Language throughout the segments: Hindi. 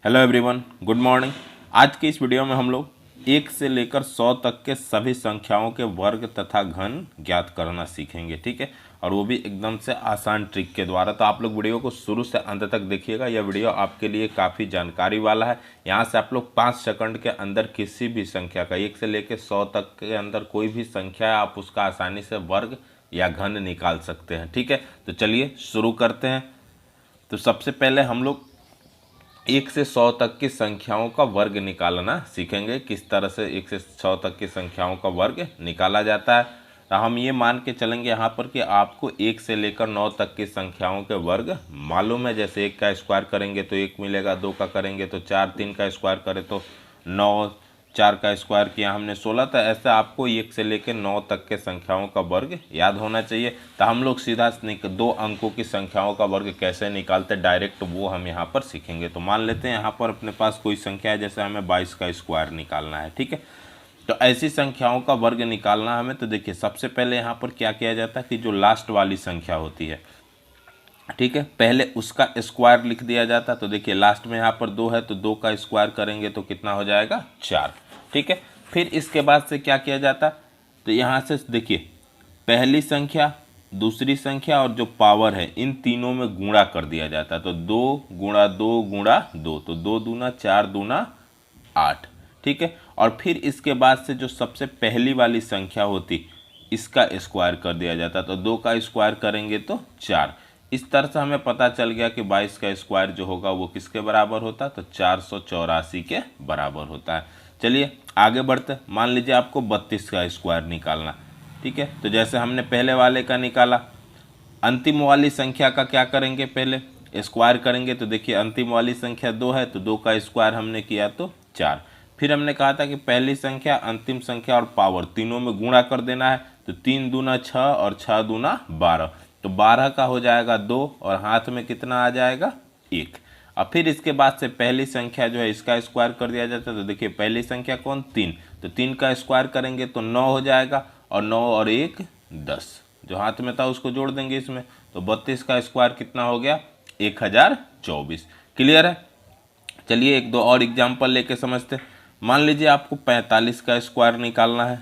Hello everyone, good morning. आज की इस वीडियो में हम लोग 1 से लेकर 100 तक के सभी संख्याओं के वर्ग तथा घन ज्ञात करना सीखेंगे। ठीक है, और वो भी एकदम से आसान ट्रिक के द्वारा। तो आप लोग वीडियो को शुरू से अंत तक देखिएगा। यह वीडियो आपके लिए काफ़ी जानकारी वाला है। यहाँ से आप लोग 5 सेकंड के अंदर किसी भी संख्या का 1 से लेकर 100 तक के अंदर कोई भी संख्या है, आप उसका आसानी से वर्ग या घन निकाल सकते हैं। ठीक है, तो चलिए शुरू करते हैं। तो सबसे पहले हम लोग 1 से 100 तक की संख्याओं का वर्ग निकालना सीखेंगे। किस तरह से 1 से 100 तक की संख्याओं का वर्ग निकाला जाता है। तो हम ये मान के चलेंगे यहाँ पर कि आपको 1 से लेकर 9 तक की संख्याओं के वर्ग मालूम है। जैसे 1 का स्क्वायर करेंगे तो 1 मिलेगा, 2 का करेंगे तो 4, 3 का स्क्वायर करें तो 9, 4 का स्क्वायर किया हमने 16। तो ऐसा आपको 1 से लेकर 9 तक के संख्याओं का वर्ग याद होना चाहिए। तो हम लोग सीधा 2 अंकों की संख्याओं का वर्ग कैसे निकालते डायरेक्ट, वो हम यहाँ पर सीखेंगे। तो मान लेते हैं यहाँ पर अपने पास कोई संख्या है, जैसे हमें 22 का स्क्वायर निकालना है। ठीक है, तो ऐसी संख्याओं का वर्ग निकालना हमें। तो देखिए सबसे पहले यहाँ पर क्या किया जाता है कि जो लास्ट वाली संख्या होती है, ठीक है, पहले उसका स्क्वायर लिख दिया जाता। तो देखिए लास्ट में यहाँ पर 2 है, तो 2 का स्क्वायर करेंगे तो कितना हो जाएगा, 4। ठीक है, फिर इसके बाद से क्या किया जाता, तो यहाँ से देखिए पहली संख्या, दूसरी संख्या और जो पावर है, इन तीनों में गुणा कर दिया जाता। तो 2 गुणा 2 गुणा 2, तो 2 दूना 4 दूना 8। ठीक है, और फिर इसके बाद से जो सबसे पहली वाली संख्या होती, इसका स्क्वायर कर दिया जाता। तो 2 का स्क्वायर करेंगे तो 4। इस तरह से हमें पता चल गया कि 22 का स्क्वायर जो होगा वो किसके बराबर होता है, तो 484 के बराबर होता है। चलिए आगे बढ़ते। मान लीजिए आपको 32 का स्क्वायर निकालना। ठीक है, तो जैसे हमने पहले वाले का निकाला, अंतिम वाली संख्या का क्या करेंगे, पहले स्क्वायर करेंगे। तो देखिए अंतिम वाली संख्या 2 है, तो 2 का स्क्वायर हमने किया तो 4। फिर हमने कहा था कि पहली संख्या, अंतिम संख्या और पावर तीनों में गुणा कर देना है। तो 3 दूना 6 और 6 दूना 12, तो 12 का हो जाएगा 2 और हाथ में कितना आ जाएगा, 1। और फिर इसके बाद से पहली संख्या जो है इसका स्क्वायर कर दिया जाता है। तो देखिए पहली संख्या कौन, 3, तो 3 का स्क्वायर करेंगे तो 9 हो जाएगा, और 9 और 1 10, जो हाथ में था उसको जोड़ देंगे इसमें। तो 32 का स्क्वायर कितना हो गया, 1024। क्लियर है। चलिए एक दो और एग्जाम्पल लेके समझते। मान लीजिए आपको 45 का स्क्वायर निकालना है।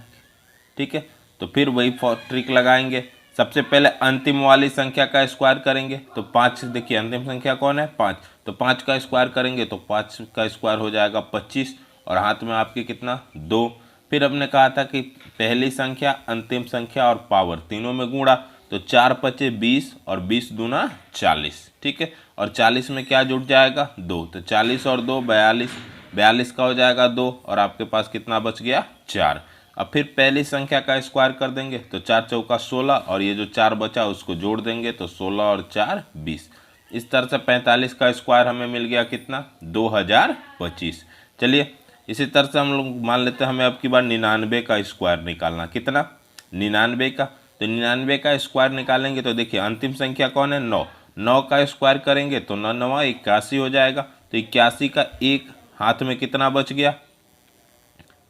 ठीक है, तो फिर वही ट्रिक लगाएंगे। सबसे पहले अंतिम वाली संख्या का स्क्वायर करेंगे तो 5। देखिए अंतिम संख्या कौन है, 5, तो 5 का स्क्वायर करेंगे तो 5 का स्क्वायर हो जाएगा 25, और हाथ में आपके कितना, 2। फिर हमने कहा था कि पहली संख्या, अंतिम संख्या और पावर तीनों में गुणा। तो 4 पचे 20 और 20 दूना 40। ठीक है, और 40 में क्या जुड़ जाएगा, 2, तो 40 और 2 42, 42 का हो जाएगा 2, और आपके पास कितना बच गया, 4। अब फिर पहली संख्या का स्क्वायर कर देंगे तो 4 चौका 16, और ये जो 4 बचा उसको जोड़ देंगे तो 16 और 4 20। इस तरह से 45 का स्क्वायर हमें मिल गया कितना, 2025। चलिए इसी तरह से हम लोग मान लेते हैं हमें अब की बार 99 का स्क्वायर निकालना। कितना, 99 का। तो 99 का स्क्वायर निकालेंगे तो देखिए अंतिम संख्या कौन है, 9, 9 का स्क्वायर करेंगे तो 9 9 81 हो जाएगा। तो 81 का 1, हाथ में कितना बच गया,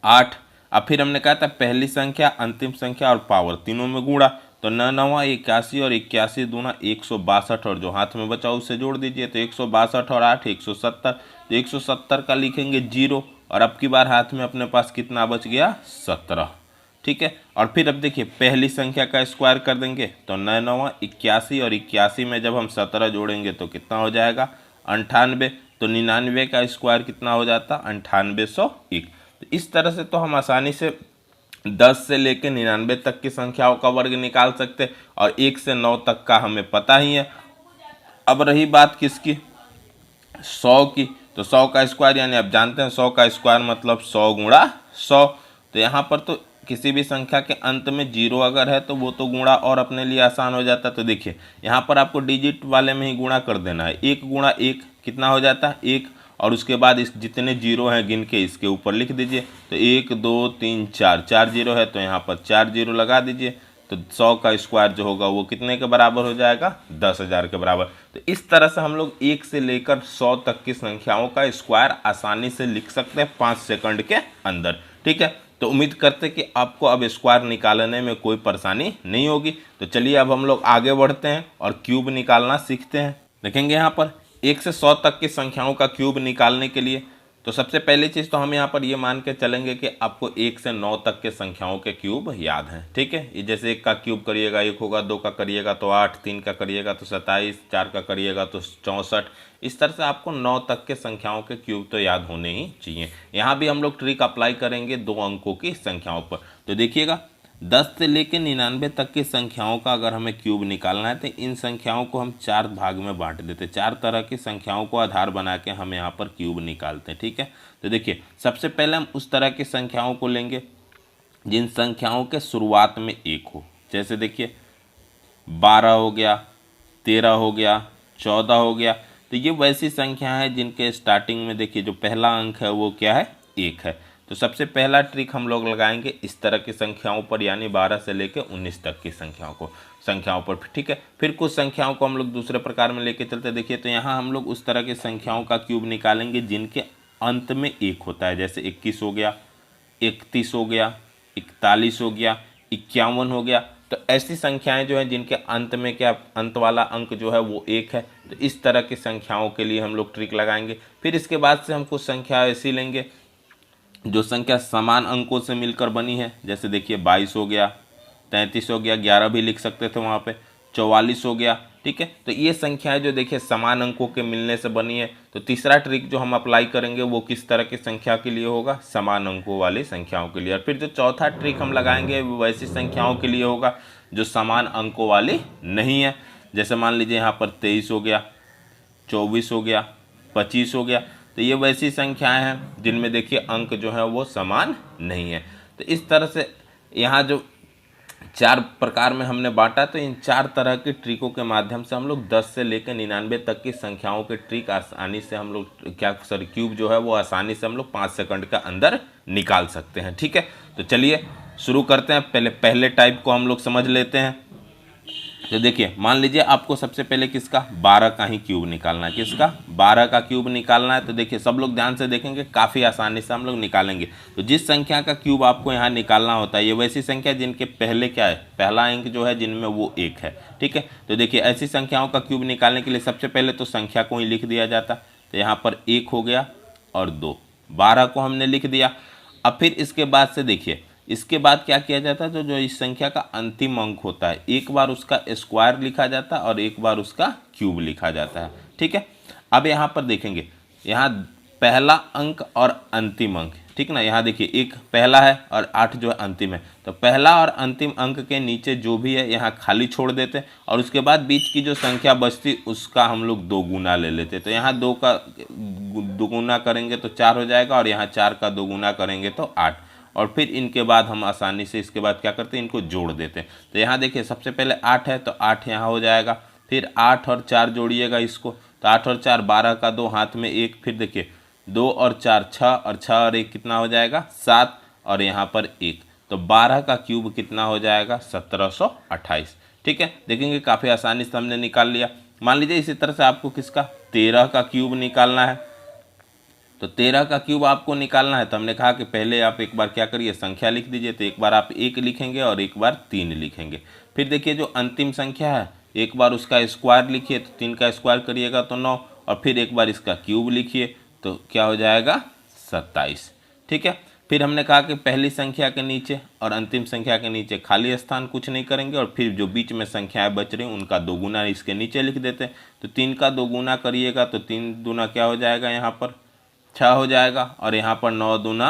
8। अब फिर हमने कहा था पहली संख्या, अंतिम संख्या और पावर तीनों में गुणा। तो 9 9 81 और 81 दूना 162, और जो हाथ में बचा उससे जोड़ दीजिए। तो 162 और 8 170, तो 170 का लिखेंगे 0, और अब की बार हाथ में अपने पास कितना बच गया, 17। ठीक है, और फिर अब देखिए पहली संख्या का स्क्वायर कर देंगे तो 9 9 81, और 81 में जब हम 17 जोड़ेंगे तो कितना हो जाएगा, 98। तो 99 का स्क्वायर कितना हो जाता, 9801। तो इस तरह से तो हम आसानी से 10 से लेकर 99 तक की संख्याओं का वर्ग निकाल सकते, और 1 से 9 तक का हमें पता ही है। अब रही बात किसकी, 100 की। तो 100 का स्क्वायर यानी आप जानते हैं 100 का स्क्वायर मतलब 100 गुणा 100। तो यहाँ पर तो किसी भी संख्या के अंत में 0 अगर है तो वो तो गुणा और अपने लिए आसान हो जाता है। तो देखिए यहाँ पर आपको डिजिट वाले में ही गुणा कर देना है। 1 गुणा 1 कितना हो जाता है, 1, और उसके बाद इस जितने 0 हैं गिन के इसके ऊपर लिख दीजिए। तो 1 2 3 4, 4 0 है तो यहाँ पर 4 0 लगा दीजिए। तो 100 का स्क्वायर जो होगा वो कितने के बराबर हो जाएगा, 10,000 के बराबर। तो इस तरह से हम लोग 1 से लेकर 100 तक की संख्याओं का स्क्वायर आसानी से लिख सकते हैं 5 सेकंड के अंदर। ठीक है, तो उम्मीद करते हैं कि आपको अब स्क्वायर निकालने में कोई परेशानी नहीं होगी। तो चलिए अब हम लोग आगे बढ़ते हैं और क्यूब निकालना सीखते हैं। देखेंगे यहाँ पर 1 से 100 तक की संख्याओं का क्यूब निकालने के लिए तो सबसे पहली चीज़ तो हम यहाँ पर ये मान के चलेंगे कि आपको 1 से 9 तक के संख्याओं के क्यूब याद हैं। ठीक है, ये जैसे 1 का क्यूब करिएगा 1 होगा, 2 का करिएगा तो 8, 3 का करिएगा तो 27, 4 का करिएगा तो 64। इस तरह से आपको 9 तक के संख्याओं के क्यूब तो याद होने ही चाहिए। यहाँ भी हम लोग ट्रिक अप्लाई करेंगे 2 अंकों की संख्याओं पर। तो देखिएगा 10 से लेकर 99 तक की संख्याओं का अगर हमें क्यूब निकालना है तो इन संख्याओं को हम 4 भाग में बांट देते हैं। 4 तरह की संख्याओं को आधार बना के हम यहाँ पर क्यूब निकालते हैं। ठीक है, तो देखिए सबसे पहले हम उस तरह की संख्याओं को लेंगे जिन संख्याओं के शुरुआत में 1 हो। जैसे देखिए 12 हो गया, 13 हो गया, 14 हो गया। तो ये वैसी संख्या है जिनके स्टार्टिंग में देखिए जो पहला अंक है वो क्या है, 1 है। तो सबसे पहला ट्रिक हम लोग लगाएंगे इस तरह की संख्याओं पर, यानी 12 से लेकर 19 तक की संख्याओं पर। ठीक है, फिर कुछ संख्याओं को हम लोग दूसरे प्रकार में लेके चलते। देखिए तो यहाँ हम लोग उस तरह की संख्याओं का क्यूब निकालेंगे जिनके अंत में 1 होता है। जैसे 21 हो गया, 31 हो गया, 41 हो गया, 51 हो गया। तो ऐसी संख्याएं जो हैं जिनके अंत में क्या, अंत वाला अंक जो है वो 1 है। तो इस तरह की संख्याओं के लिए हम लोग ट्रिक लगाएंगे। फिर इसके बाद से हम कुछ संख्या ऐसी लेंगे जो संख्या समान अंकों से मिलकर बनी है। जैसे देखिए 22 हो गया, 33 हो गया, 11 भी लिख सकते थे वहाँ पे, 44 हो गया। ठीक है, तो ये संख्याएं जो देखिए समान अंकों के मिलने से बनी है। तो तीसरा ट्रिक जो हम अप्लाई करेंगे वो किस तरह की संख्या के लिए होगा, समान अंकों वाली संख्याओं के लिए। और फिर जो चौथा ट्रिक हम लगाएंगे वो वैसी संख्याओं के लिए होगा जो समान अंकों वाली नहीं है। जैसे मान लीजिए यहाँ पर 23 हो गया, 24 हो गया, 25 हो गया। तो ये वैसी संख्याएं हैं जिनमें देखिए अंक जो है वो समान नहीं है। तो इस तरह से यहाँ जो 4 प्रकार में हमने बांटा, तो इन 4 तरह की ट्रिकों के माध्यम से हम लोग 10 से लेकर 99 तक की संख्याओं के ट्रिक आसानी से हम लोग क्यूब जो है वो आसानी से हम लोग 5 सेकंड के अंदर निकाल सकते हैं। ठीक है, तो चलिए शुरू करते हैं। पहले टाइप को हम लोग समझ लेते हैं। तो देखिए मान लीजिए आपको सबसे पहले किसका, 12 का ही क्यूब निकालना है। किसका, 12 का क्यूब निकालना है। तो देखिए सब लोग ध्यान से देखेंगे, काफ़ी आसानी से हम लोग निकालेंगे। तो जिस संख्या का क्यूब आपको यहाँ निकालना होता है ये वैसी संख्या जिनके पहले क्या है, पहला अंक जो है जिनमें वो 1 है। ठीक है, तो देखिए ऐसी संख्याओं का क्यूब निकालने के लिए सबसे पहले तो संख्या को ही लिख दिया जाता। तो यहाँ पर 1 हो गया और 2, 12 को हमने लिख दिया। अब फिर इसके बाद से देखिए इसके बाद क्या किया जाता है, तो जो इस संख्या का अंतिम अंक होता है एक बार उसका स्क्वायर लिखा जाता है और एक बार उसका क्यूब लिखा जाता है। ठीक है, अब यहाँ पर देखेंगे यहाँ पहला अंक और अंतिम अंक, ठीक ना। यहाँ देखिए 1 पहला है और 8 जो है अंतिम है। तो पहला और अंतिम अंक के नीचे जो भी है यहाँ खाली छोड़ देते और उसके बाद बीच की जो संख्या बचती उसका हम लोग 2 गुना ले लेते। तो यहाँ 2 का 2 गुना करेंगे तो 4 हो जाएगा और यहाँ 4 का 2 गुना करेंगे तो 8। और फिर इनके बाद हम आसानी से इसके बाद क्या करते हैं, इनको जोड़ देते हैं। तो यहाँ देखिए सबसे पहले 8 है तो 8 यहाँ हो जाएगा। फिर 8 और 4 जोड़िएगा इसको, तो 8 और 4 12 का 2 हाथ में 1। फिर देखिए 2 और 4 6 और 6 और 1 कितना हो जाएगा 7 और यहाँ पर 1। तो 12 का क्यूब कितना हो जाएगा 1728। ठीक है, देखेंगे काफ़ी आसानी से हमने निकाल लिया। मान लीजिए इसी तरह से आपको किसका 13 का क्यूब निकालना है। तो 13 का क्यूब आपको निकालना है। तो हमने कहा कि पहले आप एक बार क्या करिए, संख्या लिख दीजिए। तो एक बार आप 1 लिखेंगे और एक बार 3 लिखेंगे। फिर देखिए जो अंतिम संख्या है एक बार उसका स्क्वायर लिखिए, तो 3 का स्क्वायर करिएगा तो 9 और फिर एक बार इसका क्यूब लिखिए तो क्या हो जाएगा 27। ठीक है, फिर हमने कहा कि पहली संख्या के नीचे और अंतिम संख्या के नीचे खाली स्थान कुछ नहीं करेंगे और फिर जो बीच में संख्याएं बच रही उनका 2 गुना इसके नीचे लिख देते हैं। तो 3 का 2 गुना करिएगा तो 3 दूना क्या हो जाएगा यहाँ पर 6 हो जाएगा और यहाँ पर 9 दूना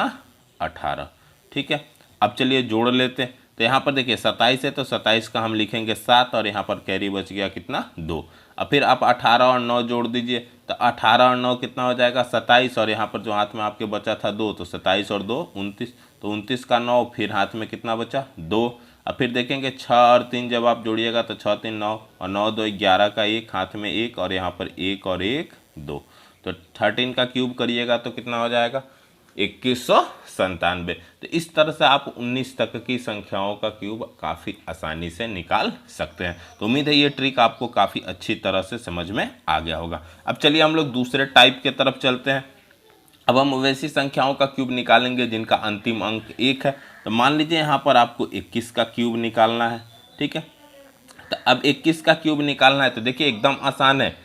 18। ठीक है, अब चलिए जोड़ लेते हैं। तो यहाँ पर देखिए 27 है तो 27 का हम लिखेंगे 7 और यहाँ पर कैरी बच गया कितना 2। अब फिर आप 18 और 9 जोड़ दीजिए। तो 18 और 9 कितना हो जाएगा 27 और यहाँ पर जो हाथ में आपके बचा था 2, तो 27 और 2 29। तो 29 का 9, फिर हाथ में कितना बचा 2। अब फिर देखेंगे 6 और 3 जब आप जोड़िएगा तो 6 3 9 और 9 2 11 का 1, हाथ में 1 और यहाँ पर 1 और 1 2। तो 13 का क्यूब करिएगा तो कितना हो जाएगा 2197। तो इस तरह से आप 19 तक की संख्याओं का क्यूब काफ़ी आसानी से निकाल सकते हैं। तो उम्मीद है ये ट्रिक आपको काफ़ी अच्छी तरह से समझ में आ गया होगा। अब चलिए हम लोग दूसरे टाइप के तरफ चलते हैं। अब हम वैसी संख्याओं का क्यूब निकालेंगे जिनका अंतिम अंक 1 है। तो मान लीजिए यहाँ पर आपको 21 का क्यूब निकालना है। ठीक है, तो अब 21 का क्यूब निकालना है तो देखिए एकदम आसान है।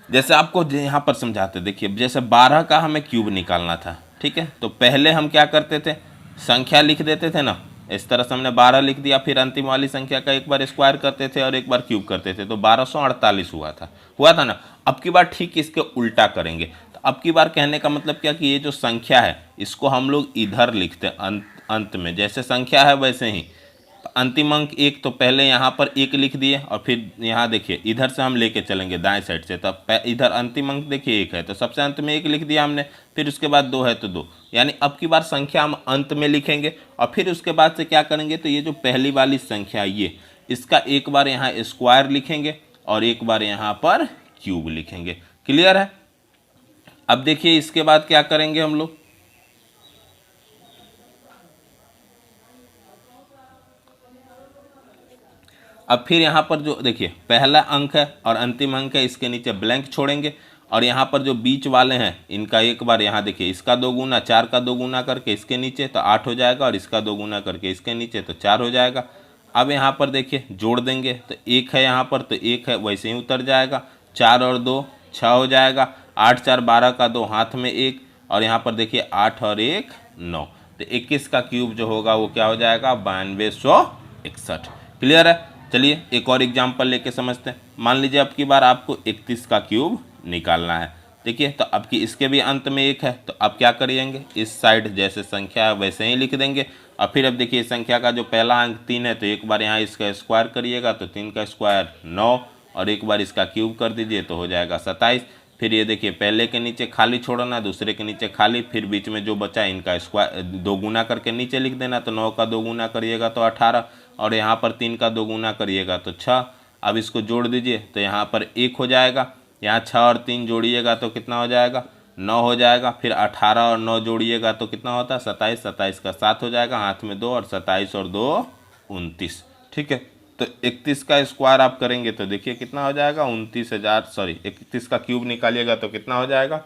जैसे आपको यहाँ पर समझाते, देखिए जैसे 12 का हमें क्यूब निकालना था, ठीक है, तो पहले हम क्या करते थे, संख्या लिख देते थे ना, इस तरह से हमने 12 लिख दिया, फिर अंतिम वाली संख्या का एक बार स्क्वायर करते थे और एक बार क्यूब करते थे, तो 1248 हुआ था ना। अब की बार ठीक इसके उल्टा करेंगे। तो अब की बार कहने का मतलब क्या कि ये जो संख्या है इसको हम लोग इधर लिखते हैं अंत में, जैसे संख्या है वैसे ही अंतिम अंक एक, तो पहले यहाँ पर एक लिख दिए और फिर यहाँ देखिए इधर से हम लेके चलेंगे दाएं साइड से, तब इधर अंतिम अंक देखिए एक है तो सबसे अंत में एक लिख दिया हमने, फिर उसके बाद दो है तो दो, यानी अब की बार संख्या हम अंत में लिखेंगे और फिर उसके बाद से क्या करेंगे, तो ये जो पहली वाली संख्या ये इसका एक बार यहाँ स्क्वायर लिखेंगे और एक बार यहाँ पर क्यूब लिखेंगे। क्लियर है? अब देखिए इसके बाद क्या करेंगे हम लोग, अब फिर यहाँ पर जो देखिए पहला अंक है और अंतिम अंक है, इसके नीचे ब्लैंक छोड़ेंगे और यहाँ पर जो बीच वाले हैं इनका एक बार यहाँ देखिए इसका 2 गुना, 4 का 2 गुना करके इसके नीचे तो 8 हो जाएगा और इसका 2 गुना करके इसके नीचे तो 4 हो जाएगा। अब यहाँ पर देखिए जोड़ देंगे तो एक है यहाँ पर तो एक है वैसे ही उतर जाएगा, 4 और 2 6 हो जाएगा, 8 4 12 का 2 हाथ में 1 और यहाँ पर देखिए 8 और 1 9, तो 21 का क्यूब जो होगा वो क्या हो जाएगा 9261। क्लियर है? चलिए एक और एग्जाम्पल लेके समझते हैं। मान लीजिए अब की बार आपको 31 का क्यूब निकालना है। देखिए तो अब की इसके भी अंत में एक है, तो अब क्या करेंगे, इस साइड जैसे संख्या है वैसे ही लिख देंगे और फिर अब देखिए संख्या का जो पहला अंक 3 है तो एक बार यहाँ इसका स्क्वायर करिएगा तो 3 का स्क्वायर 9 और एक बार इसका क्यूब कर दीजिए तो हो जाएगा 27। फिर ये देखिए पहले के नीचे खाली छोड़ना, दूसरे के नीचे खाली, फिर बीच में जो बचा इनका स्क्वायर 2 गुना करके नीचे लिख देना, तो 9 का 2 गुना करिएगा तो 18 और यहाँ पर 3 का 2 गुना करिएगा तो 6। अब इसको जोड़ दीजिए तो यहाँ पर 1 हो जाएगा, यहाँ 6 और 3 जोड़िएगा तो कितना हो जाएगा 9 हो जाएगा, फिर 18 और 9 जोड़िएगा तो कितना होता है 27, 27 का 7 हो जाएगा, हाथ में 2 और 27 और 2 29। ठीक है, तो 31 का स्क्वायर आप करेंगे तो देखिए कितना हो जाएगा 31 का क्यूब निकालिएगा तो कितना हो जाएगा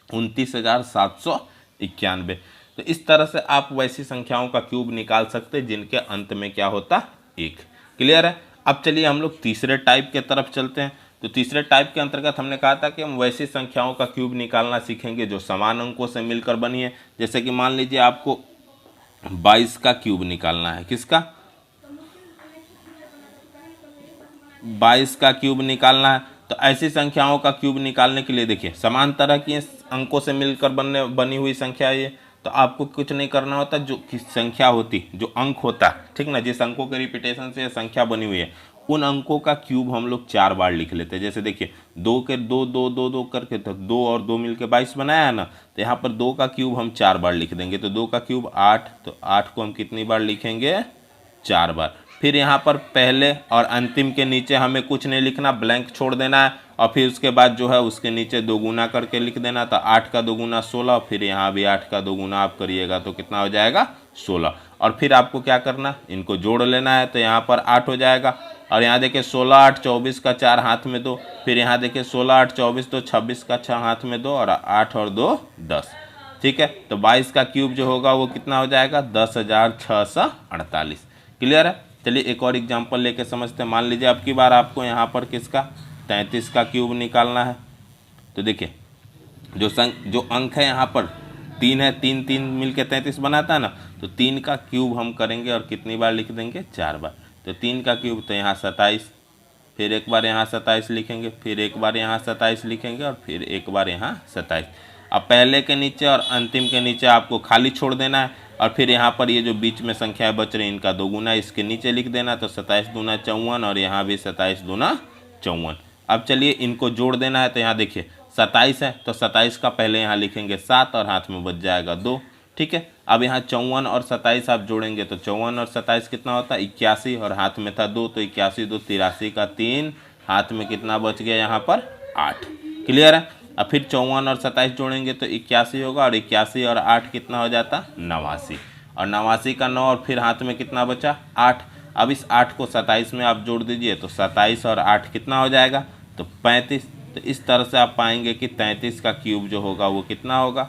29,791। तो इस तरह से आप वैसी संख्याओं का क्यूब निकाल सकते हैं जिनके अंत में क्या होता एक। क्लियर है? अब चलिए हम लोग तीसरे टाइप के तरफ चलते हैं। तो तीसरे टाइप के अंतर्गत हमने कहा था कि हम वैसी संख्याओं का क्यूब निकालना सीखेंगे जो समान अंकों से मिलकर बनी है। जैसे कि मान लीजिए आपको 22 का क्यूब निकालना है, किसका 22 का क्यूब निकालना है। तो ऐसी संख्याओं का क्यूब निकालने के लिए देखिए समान तरह की अंकों से मिलकर बनी हुई संख्या ये, तो आपको कुछ नहीं करना होता, जो संख्या होती जो अंक होता ठीक ना, जिस अंकों के रिपीटेशन से संख्या बनी हुई है उन अंकों का क्यूब हम लोग 4 बार लिख लेते हैं। जैसे देखिए 2 के 2 2 2 2 करके तो 2 और 2 मिलके 22 बनाया है ना, तो यहाँ पर 2 का क्यूब हम 4 बार लिख देंगे, तो 2 का क्यूब 8, तो 8 को हम कितनी बार लिखेंगे 4 बार। फिर यहाँ पर पहले और अंतिम के नीचे हमें कुछ नहीं लिखना, ब्लैंक छोड़ देना है और फिर उसके बाद जो है उसके नीचे 2 गुना करके लिख देना, तो 8 का 2 गुना 16, फिर यहाँ भी 8 का 2 गुना आप करिएगा तो कितना हो जाएगा 16। और फिर आपको क्या करना, इनको जोड़ लेना है, तो यहाँ पर 8 हो जाएगा और यहाँ देखिए 16 8 24 का 4 हाथ में 2, फिर यहाँ देखिए 16 8 24 तो 26 का 6 हाथ में 2 और 8 और 2 10। ठीक है, तो 22 का क्यूब जो होगा वो कितना हो जाएगा 10,648। क्लियर है? चलिए एक और एग्जांपल लेके समझते हैं। मान लीजिए अब की बार आपको यहाँ पर किसका 33 का क्यूब निकालना है। तो देखिए जो अंक है यहाँ पर 3 है, 3 3 मिलके 33 बनाता है ना, तो 3 का क्यूब हम करेंगे और कितनी बार लिख देंगे 4 बार। तो 3 का क्यूब तो यहाँ 27, फिर एक बार यहाँ 27 लिखेंगे, फिर एक बार यहाँ 27 लिखेंगे और फिर एक बार यहाँ 27। अब पहले के नीचे और अंतिम के नीचे आपको खाली छोड़ देना है और फिर यहाँ पर ये जो बीच में संख्याएं बच रही हैं इनका 2 गुना इसके नीचे लिख देना, तो 27 दूना 54 और यहाँ भी 27 दूना 54। अब चलिए इनको जोड़ देना है, तो यहाँ देखिए 27 है तो 27 का पहले यहाँ लिखेंगे 7 और हाथ में बच जाएगा 2। ठीक है, अब यहाँ 54 और 27 आप जोड़ेंगे तो 54 और 27 कितना होता है 81 और हाथ में था 2, तो 81 2 83 का 3, हाथ में कितना बच गया यहाँ पर 8। क्लियर है? अब फिर 54 और 27 जोड़ेंगे तो 81 होगा और 81 और 8 कितना हो जाता 89 और 89 का 9 और फिर हाथ में कितना बचा 8। अब इस 8 को 27 में आप जोड़ दीजिए तो 27 और 8 कितना हो जाएगा तो 35। तो इस तरह से आप पाएंगे कि 33 का क्यूब जो होगा वो कितना होगा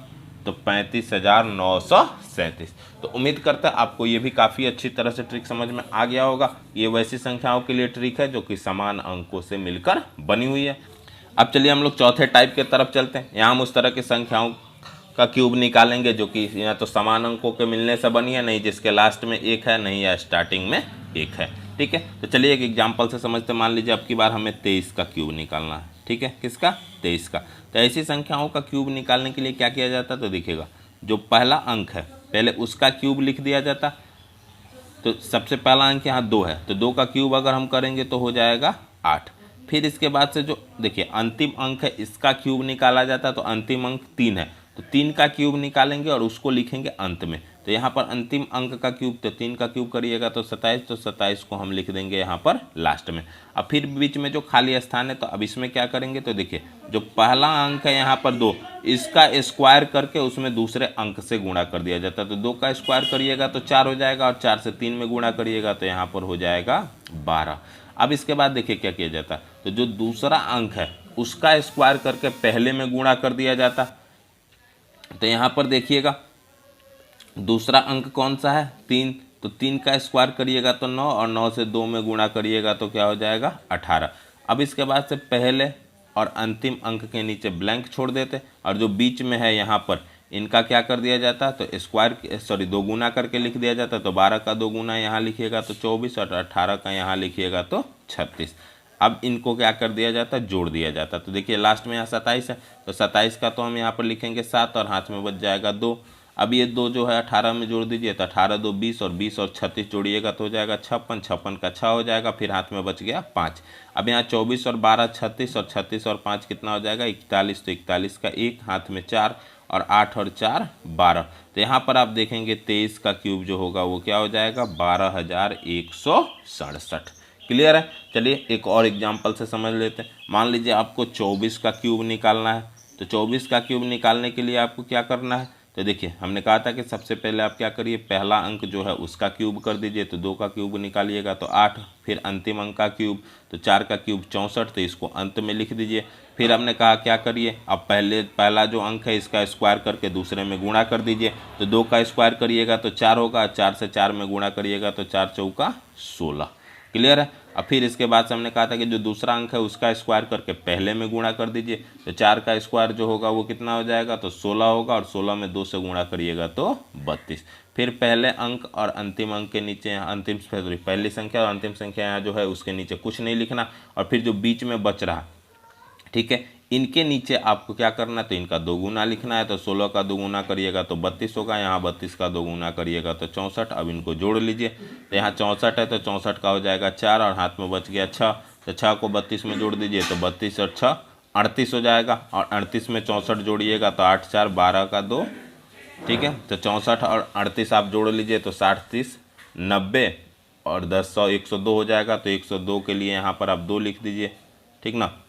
तो 35,937। तो उम्मीद करता है आपको ये भी काफ़ी अच्छी तरह से ट्रिक समझ में आ गया होगा। ये वैसी संख्याओं के लिए ट्रिक है जो कि समान अंकों से मिलकर बनी हुई है। अब चलिए हम लोग चौथे टाइप के तरफ चलते हैं। यहाँ हम उस तरह की संख्याओं का क्यूब निकालेंगे जो कि या तो समान अंकों के मिलने से बनी है, नहीं जिसके लास्ट में एक है, नहीं या स्टार्टिंग में एक है। ठीक है, तो चलिए एक एग्जाम्पल से समझते। मान लीजिए अब की बार हमें 23 का क्यूब निकालना है। ठीक है, किसका? 23 का। तो ऐसी संख्याओं का क्यूब निकालने के लिए क्या किया जाता है, तो देखिएगा जो पहला अंक है पहले उसका क्यूब लिख दिया जाता। तो सबसे पहला अंक यहाँ 2 है, तो 2 का क्यूब अगर हम करेंगे तो हो जाएगा 8। फिर इसके बाद से जो देखिए अंतिम अंक है इसका क्यूब निकाला जाता है, तो अंतिम अंक 3 है, तो 3 का क्यूब निकालेंगे और उसको लिखेंगे अंत में। तो यहाँ पर अंतिम अंक का क्यूब, तो 3 का क्यूब करिएगा तो 27, तो 27 को हम लिख देंगे यहाँ पर लास्ट में। अब फिर बीच में जो खाली स्थान है, तो अब इसमें क्या करेंगे, तो देखिए जो पहला अंक है यहाँ पर 2, इसका स्क्वायर करके उसमें दूसरे अंक से गुणा कर दिया जाता है। तो 2 का स्क्वायर करिएगा तो 4 हो जाएगा, और 4 से 3 में गुणा करिएगा तो यहाँ पर हो जाएगा 12। अब इसके बाद देखिए क्या किया जाता है, तो जो दूसरा अंक है उसका स्क्वायर करके पहले में गुणा कर दिया जाता। तो यहाँ पर देखिएगा दूसरा अंक कौन सा है, 3, तो 3 का स्क्वायर करिएगा तो 9, और 9 से 2 में गुणा करिएगा तो क्या हो जाएगा 18। अब इसके बाद से पहले और अंतिम अंक के नीचे ब्लैंक छोड़ देते, और जो बीच में है यहाँ पर इनका क्या कर दिया जाता, तो स्क्वायर 2 गुना करके लिख दिया जाता। तो 12 का 2 गुना यहाँ लिखिएगा तो 24, और 18 का यहाँ लिखिएगा तो 36। अब इनको क्या कर दिया जाता, जोड़ दिया जाता। तो देखिए लास्ट में यहाँ 27 है, तो 27 का तो हम यहाँ पर लिखेंगे 7, और हाथ में बच जाएगा 2। अब ये 2 जो है 18 में जोड़ दीजिए, तो 18 2 20, और 20 और 36 जोड़िएगा तो हो जाएगा 56, 56 का 6 हो जाएगा, फिर हाथ में बच गया 5। अब यहाँ 24 और 12 36, और 36 और 5 कितना हो जाएगा 41, तो 41 का 1, हाथ में 4, और 8 और 4 12। तो यहाँ पर आप देखेंगे 23 का क्यूब जो होगा वो क्या हो जाएगा 12,167। क्लियर है। चलिए एक और एग्जाम्पल से समझ लेते हैं। मान लीजिए आपको 24 का क्यूब निकालना है, तो 24 का क्यूब निकालने के लिए आपको क्या करना है, तो देखिए हमने कहा था कि सबसे पहले आप क्या करिए, पहला अंक जो है उसका क्यूब कर दीजिए। तो 2 का क्यूब निकालिएगा तो 8, फिर अंतिम अंक का क्यूब, तो 4 का क्यूब 64, तो इसको अंत में लिख दीजिए। फिर हमने कहा क्या करिए, अब पहला जो अंक है इसका स्क्वायर करके दूसरे में गुणा कर दीजिए। तो 2 का स्क्वायर करिएगा तो 4 होगा, 4 से 4 में गुणा करिएगा तो 4 चौका 16। क्लियर है। अब फिर इसके बाद से हमने कहा था कि जो दूसरा अंक है उसका स्क्वायर करके पहले में गुणा कर दीजिए। तो 4 का स्क्वायर जो होगा वो कितना हो जाएगा, तो 16 होगा, और 16 में 2 से गुणा करिएगा तो 32। फिर पहले अंक और अंतिम अंक के नीचे पहली संख्या और अंतिम संख्या यहाँ जो है उसके नीचे कुछ नहीं लिखना, और फिर जो बीच में बच रहा, ठीक है, इनके नीचे आपको क्या करना है, तो इनका 2 गुना लिखना है। तो 16 का 2 गुना करिएगा तो 32 होगा, यहाँ 32 का 2 गुना करिएगा तो 64। अब इनको जोड़ लीजिए, तो यहाँ 64 है तो 64 का हो जाएगा 4, और हाथ में बच गया 6, तो 6 को 32 में जोड़ दीजिए, तो 32 और 6 38 हो जाएगा, और 38 में 64 जोड़िएगा तो 8 4 12 का 2। ठीक है, तो 64 और 38 आप जोड़ लीजिए तो 60 30 90, और 10 100 102 हो जाएगा। तो 102 के लिए यहाँ पर आप 2 लिख दीजिए, ठीक ना।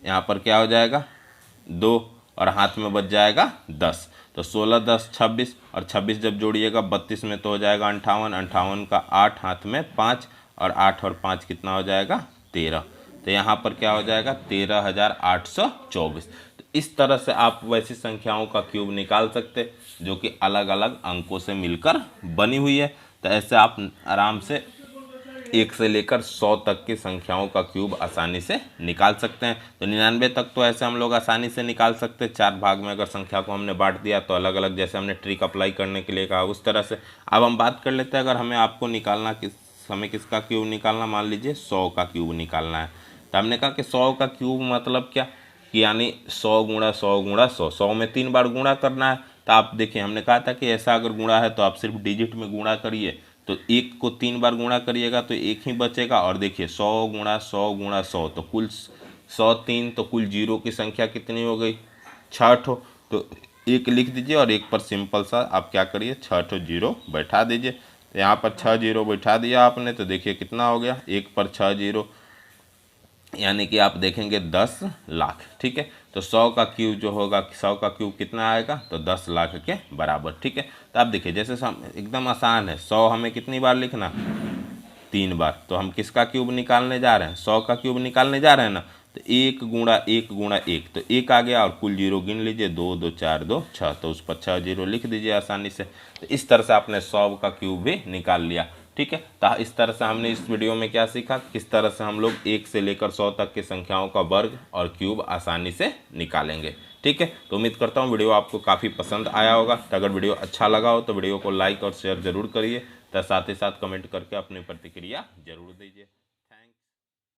यहाँ पर क्या हो जाएगा 2, और हाथ में बच जाएगा 10। तो 16 10 26, और 26 जब जोड़िएगा 32 में तो हो जाएगा 58, 58 का 8, हाथ में 5, और 8 और 5 कितना हो जाएगा 13। तो यहाँ पर क्या हो जाएगा 13,824। तो इस तरह से आप वैसी संख्याओं का क्यूब निकाल सकते जो कि अलग अलग अंकों से मिलकर बनी हुई है। तो ऐसे आप आराम से 1 से लेकर 100 तक की संख्याओं का क्यूब आसानी से निकाल सकते हैं। तो 99 तक तो ऐसे हम लोग आसानी से निकाल सकते हैं। 4 भाग में अगर संख्या को हमने बांट दिया तो अलग अलग, जैसे हमने ट्रिक अप्लाई करने के लिए कहा उस तरह से। अब हम बात कर लेते हैं, अगर आपको निकालना हमें किसका क्यूब निकालना, मान लीजिए 100 का क्यूब निकालना है। तो हमने कहा कि 100 का क्यूब मतलब क्या, कि यानी 100 गुणा 100 गुणा 100, 100 में 3 बार गुणा करना है। तो आप देखिए हमने कहा था कि ऐसा अगर गुणा है तो आप सिर्फ डिजिट में गुणा करिए, तो 1 को 3 बार गुणा करिएगा तो 1 ही बचेगा। और देखिए 100 गुणा 100 गुणा 100, तो कुल 103, तो कुल जीरो की संख्या कितनी हो गई 6 ठो। तो 1 लिख दीजिए, और 1 पर सिंपल सा आप क्या करिए 6 ठो जीरो बैठा दीजिए। तो यहाँ पर 6 जीरो बैठा दिया आपने, तो देखिए कितना हो गया 1 पर 6 जीरो, यानी कि आप देखेंगे 10 लाख। ठीक है, तो 100 का क्यूब जो होगा, 100 का क्यूब कितना आएगा, तो 10 लाख के बराबर। ठीक है, तो आप देखिए जैसे एकदम आसान है। 100 हमें कितनी बार लिखना, 3 बार। तो हम किसका क्यूब निकालने जा रहे हैं, 100 का क्यूब निकालने जा रहे हैं ना। तो 1 गुणा 1 गुणा 1, तो 1 आ गया, और कुल जीरो गिन लीजिए 2 2 4 2 6, तो उस पर 6 जीरो लिख दीजिए आसानी से। तो इस तरह से आपने 100 का क्यूब भी निकाल लिया। ठीक है। तो इस तरह से हमने इस वीडियो में क्या सीखा, किस तरह से हम लोग 1 से लेकर 100 तक की संख्याओं का वर्ग और क्यूब आसानी से निकालेंगे। ठीक है, तो उम्मीद करता हूँ वीडियो आपको काफ़ी पसंद आया होगा। तो अगर वीडियो अच्छा लगा हो तो वीडियो को लाइक और शेयर ज़रूर करिए, तो साथ ही साथ कमेंट करके अपनी प्रतिक्रिया जरूर दीजिए।